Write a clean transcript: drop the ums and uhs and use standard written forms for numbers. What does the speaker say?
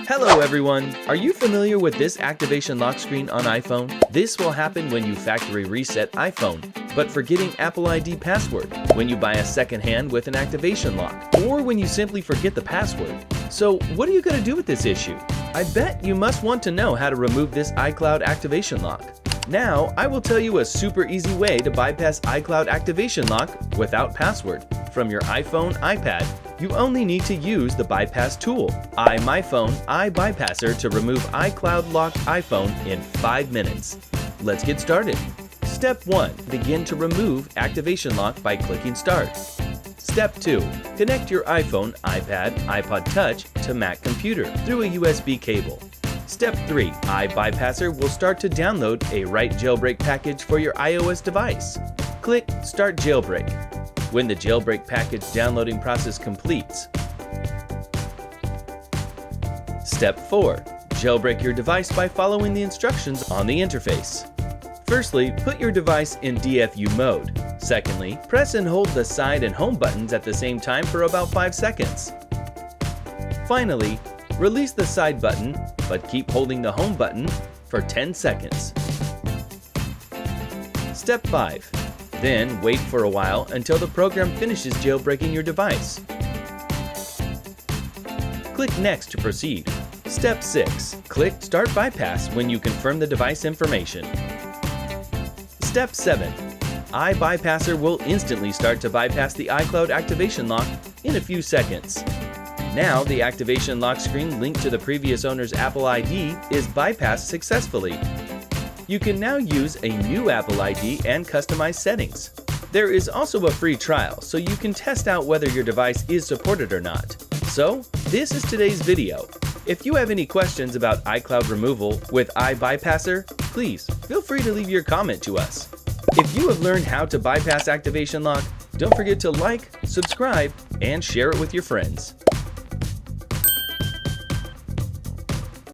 Hello everyone! Are you familiar with this activation lock screen on iPhone? This will happen when you factory reset iPhone, but forgetting Apple ID password, when you buy a second hand with an activation lock, or when you simply forget the password. So what are you going to do with this issue? I bet you must want to know how to remove this iCloud activation lock. Now, I will tell you a super easy way to bypass iCloud activation lock without password. From your iPhone, iPad, you only need to use the bypass tool, iMyFone iBypasser, to remove iCloud locked iPhone in 5 minutes. Let's get started. Step 1. Begin to remove activation lock by clicking Start. Step 2. Connect your iPhone, iPad, iPod Touch to Mac computer through a USB cable. Step 3. iBypasser will start to download a right jailbreak package for your iOS device. Click Start Jailbreak. When the jailbreak package downloading process completes. Step 4. Jailbreak your device by following the instructions on the interface. Firstly, put your device in DFU mode. Secondly, press and hold the side and home buttons at the same time for about 5 seconds. Finally, release the side button, but keep holding the home button for 10 seconds. Step 5. Then wait for a while until the program finishes jailbreaking your device. Click Next to proceed. Step 6. Click Start Bypass when you confirm the device information. Step 7. iBypasser will instantly start to bypass the iCloud activation lock in a few seconds. Now the activation lock screen linked to the previous owner's Apple ID is bypassed successfully. You can now use a new Apple ID and customize settings. There is also a free trial, so you can test out whether your device is supported or not. So, this is today's video. If you have any questions about iCloud removal with iBypasser, please feel free to leave your comment to us. If you have learned how to bypass activation lock, don't forget to like, subscribe, and share it with your friends.